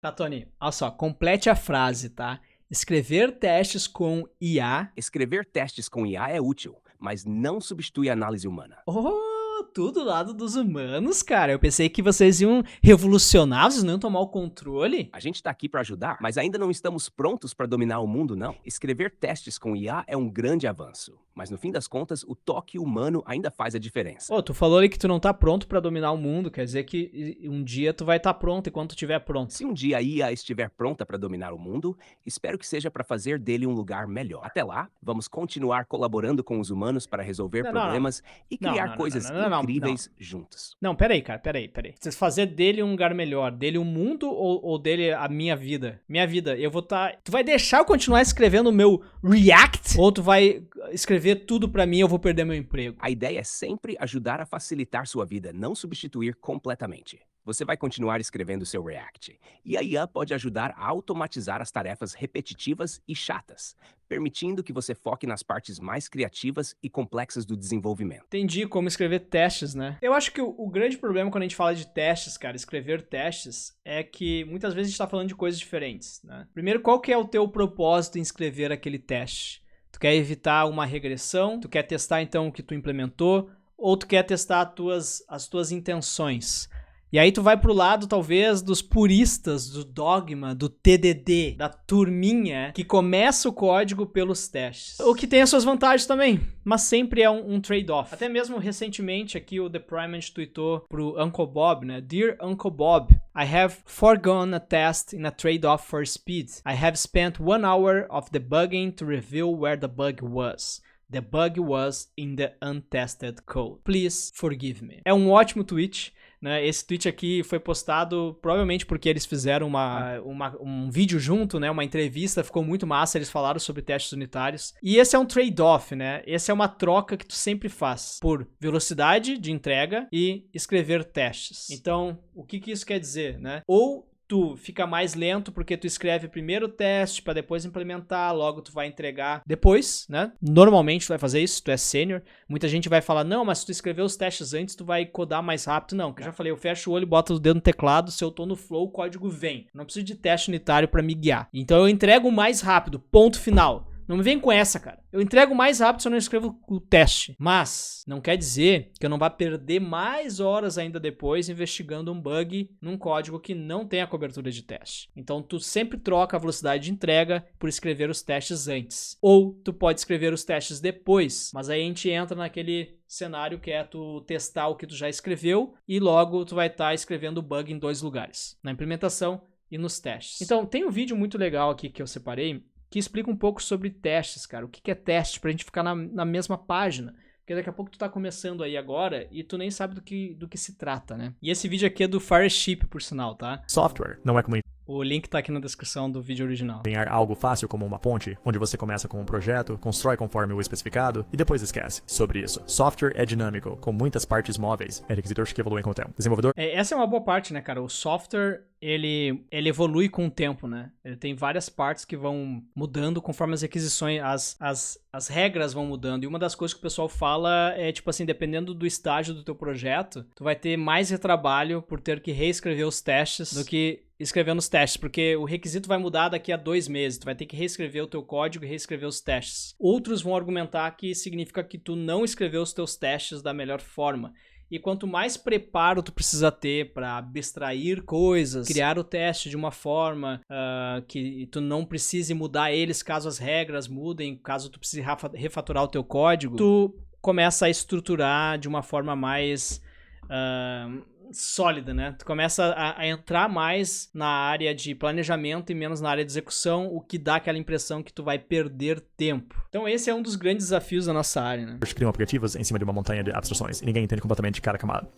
Tá, Tony, olha só, complete a frase, tá? Escrever testes com IA. Escrever testes com IA é útil, mas não substitui a análise humana. Oh, tudo do lado dos humanos, cara. Eu pensei que vocês iam revolucionar, vocês não iam tomar o controle. A gente tá aqui para ajudar, mas ainda não estamos prontos para dominar o mundo, não. Escrever testes com IA é um grande avanço, mas no fim das contas, o toque humano ainda faz a diferença. Ô, tu falou ali que tu não tá pronto pra dominar o mundo, quer dizer que um dia tu vai estar pronto enquanto tu estiver pronto. Se um dia a IA estiver pronta para dominar o mundo, espero que seja para fazer dele um lugar melhor. Até lá, vamos continuar colaborando com os humanos para resolver Não. problemas e Não, criar não, coisas não. incríveis juntos. Não, peraí, cara, peraí. Vocês fazer dele um lugar melhor, dele um mundo ou dele a minha vida? Minha vida, eu vou tá... Tu vai deixar eu continuar escrevendo o meu React? Ou tu vai escrever tudo pra mim e eu vou perder meu emprego? A ideia é sempre ajudar a facilitar sua vida, não substituir completamente. Você vai continuar escrevendo seu React, e a IA pode ajudar a automatizar as tarefas repetitivas e chatas, permitindo que você foque nas partes mais criativas e complexas do desenvolvimento. Entendi como escrever testes, né? Eu acho que o grande problema quando a gente fala de testes, cara, escrever testes, é que muitas vezes a gente tá falando de coisas diferentes, né? Primeiro, qual que é o teu propósito em escrever aquele teste? Tu quer evitar uma regressão? Tu quer testar então o que tu implementou? Ou tu quer testar as tuas intenções? E aí tu vai pro lado, talvez, dos puristas, do dogma, do TDD, da turminha, que começa o código pelos testes. O que tem as suas vantagens também, mas sempre é um trade-off. Até mesmo recentemente aqui o The Primate tweetou pro Uncle Bob, né? Dear Uncle Bob, I have foregone a test in a trade-off for speed. I have spent 1 hour of debugging to reveal where the bug was. The bug was in the untested code. Please forgive me. É um ótimo tweet. Né? Esse tweet aqui foi postado provavelmente porque eles fizeram um vídeo junto, né? Uma entrevista, ficou muito massa, eles falaram sobre testes unitários. E esse é um trade-off, né? Essa é uma troca que tu sempre faz por velocidade de entrega e escrever testes. Então, o que isso quer dizer, né? Ou tu fica mais lento porque tu escreve primeiro o teste para depois implementar, logo tu vai entregar depois, né? Normalmente tu vai fazer isso, tu é sênior. Muita gente vai falar, não, mas se tu escrever os testes antes, tu vai codar mais rápido. Não, que eu já falei, eu fecho o olho, boto o dedo no teclado, se eu tô no flow, o código vem. Não preciso de teste unitário para me guiar. Então eu entrego mais rápido, ponto final. Não me vem com essa, cara. Eu entrego mais rápido se eu não escrevo o teste. Mas não quer dizer que eu não vá perder mais horas ainda depois investigando um bug num código que não tem a cobertura de teste. Então tu sempre troca a velocidade de entrega por escrever os testes antes. Ou tu pode escrever os testes depois, mas aí a gente entra naquele cenário que é tu testar o que tu já escreveu e logo tu vai estar escrevendo o bug em 2 lugares. Na implementação e nos testes. Então tem um vídeo muito legal aqui que eu separei que explica um pouco sobre testes, cara. O que é teste, pra gente ficar na mesma página. Porque daqui a pouco tu tá começando aí agora e tu nem sabe do que se trata, né? E esse vídeo aqui é do Fireship, por sinal, tá? Software não é como O link tá aqui na descrição do vídeo original. desenhar algo fácil como uma ponte, onde você começa com um projeto, constrói conforme o especificado e depois esquece. Sobre isso, software é dinâmico, com muitas partes móveis, é requisitos que evoluem com o tempo. Desenvolvedor Essa é uma boa parte, né, cara? O software, ele evolui com o tempo, né? Ele tem várias partes que vão mudando conforme as requisições, as regras vão mudando. E uma das coisas que o pessoal fala é, tipo assim, dependendo do estágio do teu projeto, tu vai ter mais retrabalho por ter que reescrever os testes do que escrevendo os testes, porque o requisito vai mudar daqui a 2 meses, tu vai ter que reescrever o teu código e reescrever os testes. Outros vão argumentar que significa que tu não escreveu os teus testes da melhor forma. E quanto mais preparo tu precisa ter para abstrair coisas, criar o teste de uma forma que tu não precise mudar eles caso as regras mudem, caso tu precise refatorar o teu código, tu começa a estruturar de uma forma mais sólida, né? Tu começa a entrar mais na área de planejamento e menos na área de execução, o que dá aquela impressão que tu vai perder tempo. Então esse é um dos grandes desafios da nossa área, né? criam aplicativos em cima de uma montanha de abstrações e ninguém entende completamente cada camada.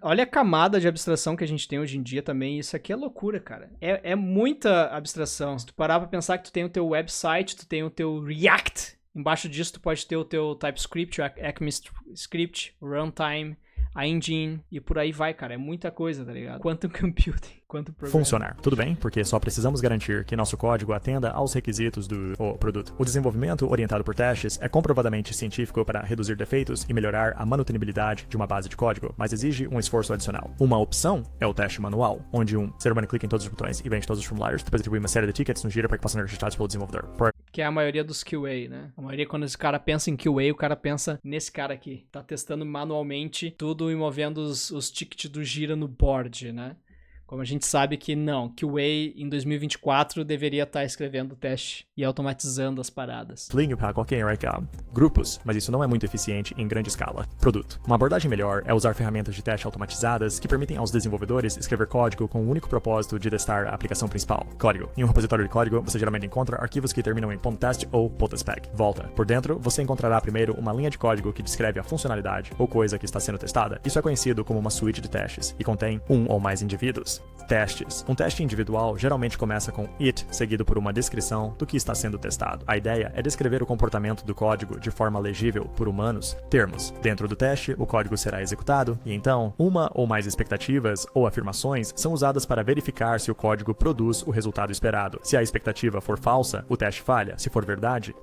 Olha a camada de abstração que a gente tem hoje em dia também, isso aqui é loucura, cara. É muita abstração. Se tu parar pra pensar que tu tem o teu website, tu tem o teu React, embaixo disso tu pode ter o teu TypeScript, o ECMAScript, o Runtime, a engine e por aí vai, cara. É muita coisa, tá ligado? Quanto computing, quanto programming. Funcionar. Tudo bem, porque só precisamos garantir que nosso código atenda aos requisitos do produto. O desenvolvimento orientado por testes é comprovadamente científico para reduzir defeitos e melhorar a manutenibilidade de uma base de código, mas exige um esforço adicional. Uma opção é o teste manual, onde um ser humano clica em todos os botões e vende todos os formulários, depois atribui uma série de tickets no Gira para que possam ser registrados pelo desenvolvedor. Que é a maioria dos QA, né? A maioria, quando esse cara pensa em QA, o cara pensa nesse cara aqui. Tá testando manualmente tudo e movendo os tickets do Gira no board, né? Como a gente sabe que não, QA em 2024 deveria estar escrevendo teste e automatizando as paradas. Ligue para qualquer grupos, mas isso não é muito eficiente em grande escala. Produto. Uma abordagem melhor é usar ferramentas de teste automatizadas que permitem aos desenvolvedores escrever código com o único propósito de testar a aplicação principal. Código. Em um repositório de código, você geralmente encontra arquivos que terminam em .test ou .spec. Volta. Por dentro, você encontrará primeiro uma linha de código que descreve a funcionalidade ou coisa que está sendo testada. Isso é conhecido como uma suite de testes e contém um ou mais indivíduos. Testes. Um teste individual geralmente começa com it, seguido por uma descrição do que está sendo testado. A ideia é descrever o comportamento do código de forma legível por humanos. Termos. Dentro do teste, o código será executado e então, uma ou mais expectativas ou afirmações são usadas para verificar se o código produz o resultado esperado. Se a expectativa for falsa, o teste falha. Se for verdade,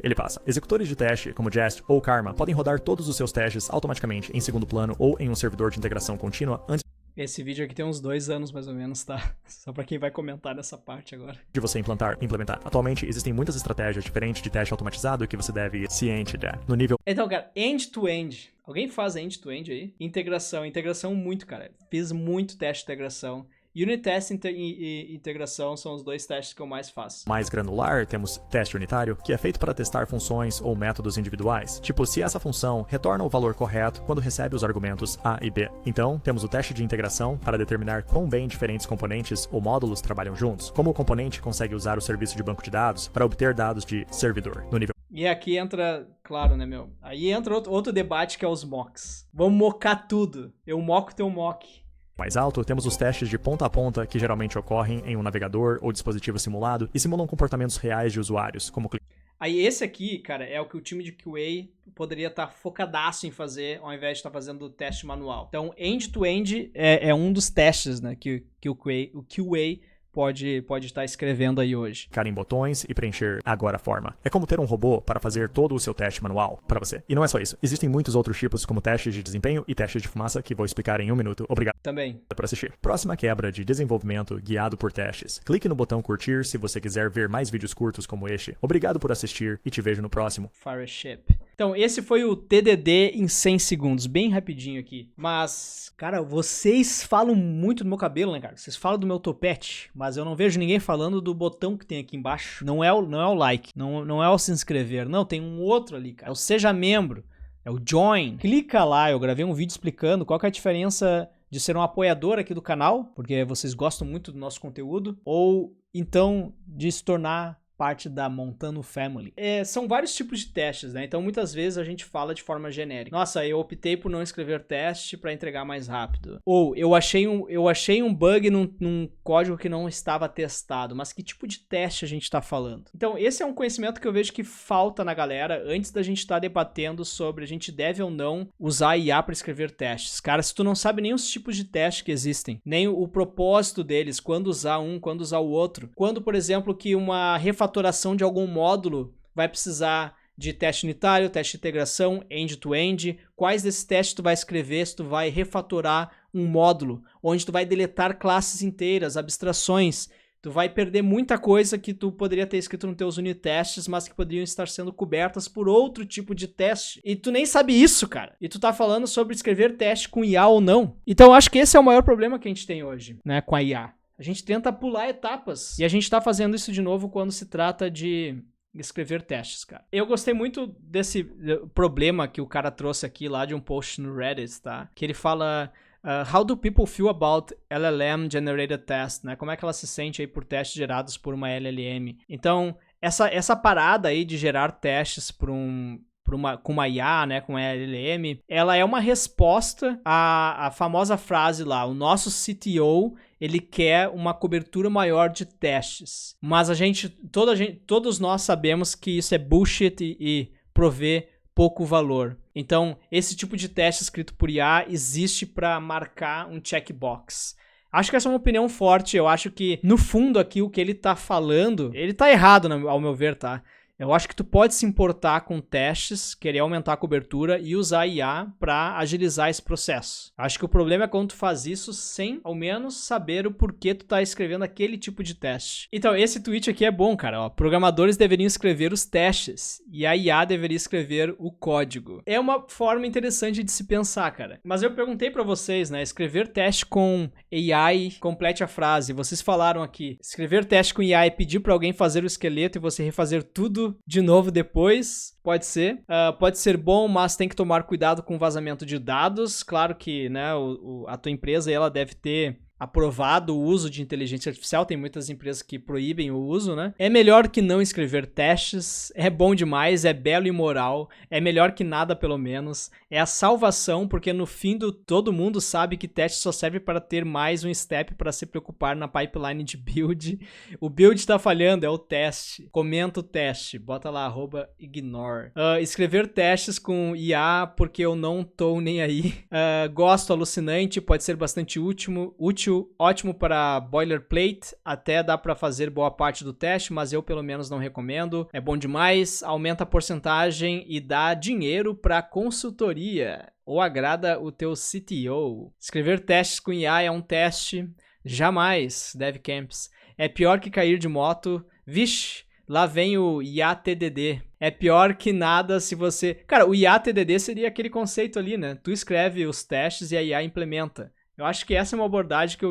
ele passa. Executores de teste, como Jest ou Karma, podem rodar todos os seus testes automaticamente em segundo plano ou em um servidor de integração contínua antes Esse vídeo aqui tem uns 2 anos, mais ou menos, tá? Só pra quem vai comentar nessa parte agora. de você implementar. Atualmente, existem muitas estratégias diferentes de teste automatizado que você deve ciente de. No nível Então, cara, end-to-end. Alguém faz end-to-end aí? Integração muito, cara. Fiz muito teste de integração. Unit test e integração são os 2 testes que eu mais faço. mais granular, temos teste unitário, que é feito para testar funções ou métodos individuais, tipo se essa função retorna o valor correto quando recebe os argumentos A e B. Então, temos o teste de integração para determinar quão bem diferentes componentes ou módulos trabalham juntos, como o componente consegue usar o serviço de banco de dados para obter dados de servidor. No nível E aqui entra, claro, né, meu? Aí entra outro debate que é os mocks. Vamos mocar tudo. Eu moco teu mock. mais alto, temos os testes de ponta a ponta que geralmente ocorrem em um navegador ou dispositivo simulado e simulam comportamentos reais de usuários, como Aí esse aqui, cara, é o que o time de QA poderia estar focadaço em fazer, ao invés de estar fazendo o teste manual. Então, end-to-end é um dos testes, né, que o QA pode estar escrevendo aí hoje. clicar em botões e preencher agora a forma. É como ter um robô para fazer todo o seu teste manual para você. E não é só isso. Existem muitos outros tipos, como testes de desempenho e testes de fumaça, que vou explicar em 1 minuto. Obrigado Também. por assistir. Próxima quebra de desenvolvimento guiado por testes. Clique no botão curtir se você quiser ver mais vídeos curtos como este. Obrigado por assistir e te vejo no próximo. Fireship. Então, esse foi o TDD em 100 segundos, bem rapidinho aqui. Mas, cara, vocês falam muito do meu cabelo, né, cara? Vocês falam do meu topete, mas eu não vejo ninguém falando do botão que tem aqui embaixo. Não é o like, não é o se inscrever. Não, tem um outro ali, cara. É o seja membro, é o join. Clica lá, eu gravei um vídeo explicando qual que é a diferença de ser um apoiador aqui do canal, porque vocês gostam muito do nosso conteúdo, ou então de se tornar parte da Montano Family. São vários tipos de testes, né? Então, muitas vezes a gente fala de forma genérica. Nossa, eu optei por não escrever teste para entregar mais rápido. Ou, eu achei um bug num código que não estava testado. Mas que tipo de teste a gente está falando? Então, esse é um conhecimento que eu vejo que falta na galera antes da gente estar debatendo sobre a gente deve ou não usar IA para escrever testes. Cara, se tu não sabe nem os tipos de teste que existem, nem o propósito deles, quando usar um, quando usar o outro. Quando, por exemplo, que uma refatoração de algum módulo vai precisar de teste unitário, teste de integração, end-to-end. Quais desses testes tu vai escrever se tu vai refatorar um módulo, onde tu vai deletar classes inteiras, abstrações. Tu vai perder muita coisa que tu poderia ter escrito nos teus unit tests, mas que poderiam estar sendo cobertas por outro tipo de teste. E tu nem sabe isso, cara. E tu tá falando sobre escrever teste com IA ou não. Então eu acho que esse é o maior problema que a gente tem hoje, né, com a IA. A gente tenta pular etapas. E a gente tá fazendo isso de novo quando se trata de escrever testes, cara. Eu gostei muito desse problema que o cara trouxe aqui lá de um post no Reddit, tá? Que ele fala... how do people feel about LLM generated tests, né? Como é que ela se sente aí por testes gerados por uma LLM? Então, essa parada aí de gerar testes com uma IA, né, com a LLM, ela é uma resposta à famosa frase lá, o nosso CTO, ele quer uma cobertura maior de testes. Mas todos nós sabemos que isso é bullshit e provê pouco valor. Então, esse tipo de teste escrito por IA existe para marcar um checkbox. Acho que essa é uma opinião forte. Eu acho que, no fundo, aqui, o que ele tá falando, ele tá errado, ao meu ver, tá? Eu acho que tu pode se importar com testes, querer aumentar a cobertura e usar IA para agilizar esse processo. Acho que o problema é quando tu faz isso sem, ao menos, saber o porquê tu tá escrevendo aquele tipo de teste. Então, esse tweet aqui é bom, cara. Ó, programadores deveriam escrever os testes e a IA deveria escrever o código. É uma forma interessante de se pensar, cara. Mas eu perguntei para vocês, né? Escrever teste com AI, complete a frase. Vocês falaram aqui. Escrever teste com IA é pedir para alguém fazer o esqueleto e você refazer tudo de novo depois, pode ser. Pode ser bom, mas tem que tomar cuidado com o vazamento de dados. Claro que, né, a tua empresa ela deve ter aprovado o uso de inteligência artificial, tem muitas empresas que proíbem o uso, né? É melhor que não escrever testes, é bom demais, é belo e moral, é melhor que nada pelo menos, é a salvação, porque no fim todo mundo sabe que teste só serve para ter mais um step para se preocupar na pipeline de build. O build tá falhando, é o teste. Comenta o teste, bota lá, @ignore. Escrever testes com IA porque eu não tô nem aí. Gosto, alucinante, pode ser bastante útil, ótimo para boilerplate, até dá para fazer boa parte do teste, mas eu pelo menos não recomendo. É bom demais, aumenta a porcentagem e dá dinheiro para consultoria, ou agrada o teu CTO. Escrever testes com IA é um teste, jamais, DevCamps. É pior que cair de moto. Vixe, lá vem o IA-TDD. É pior que nada se você... Cara, o IA-TDD seria aquele conceito ali, né? Tu escreve os testes e a IA implementa. Eu acho que essa é uma abordagem que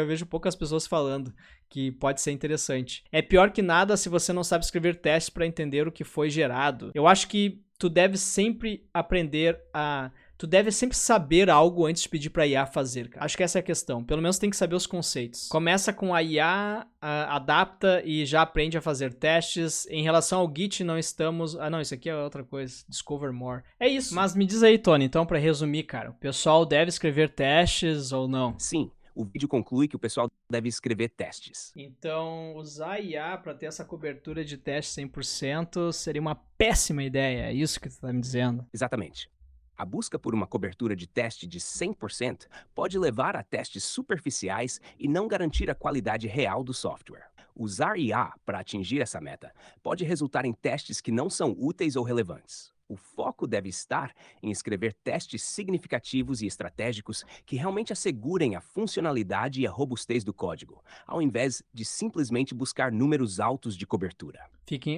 eu vejo poucas pessoas falando, que pode ser interessante. É pior que nada se você não sabe escrever testes para entender o que foi gerado. Eu acho que tu deve sempre tu deve sempre saber algo antes de pedir pra IA fazer, cara. Acho que essa é a questão. Pelo menos tem que saber os conceitos. Começa com a IA, adapta e já aprende a fazer testes. Em relação ao Git, não estamos... não, isso aqui é outra coisa. Discover more. É isso. Mas me diz aí, Tony, então, pra resumir, cara. O pessoal deve escrever testes ou não? Sim, o vídeo conclui que o pessoal deve escrever testes. Então, usar IA para ter essa cobertura de teste 100% seria uma péssima ideia. É isso que tu tá me dizendo? Exatamente. A busca por uma cobertura de teste de 100% pode levar a testes superficiais e não garantir a qualidade real do software. Usar IA para atingir essa meta pode resultar em testes que não são úteis ou relevantes. O foco deve estar em escrever testes significativos e estratégicos que realmente assegurem a funcionalidade e a robustez do código, ao invés de simplesmente buscar números altos de cobertura.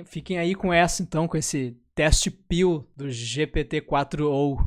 Fiquem aí com essa, então, com esse teste PIL do GPT-4o.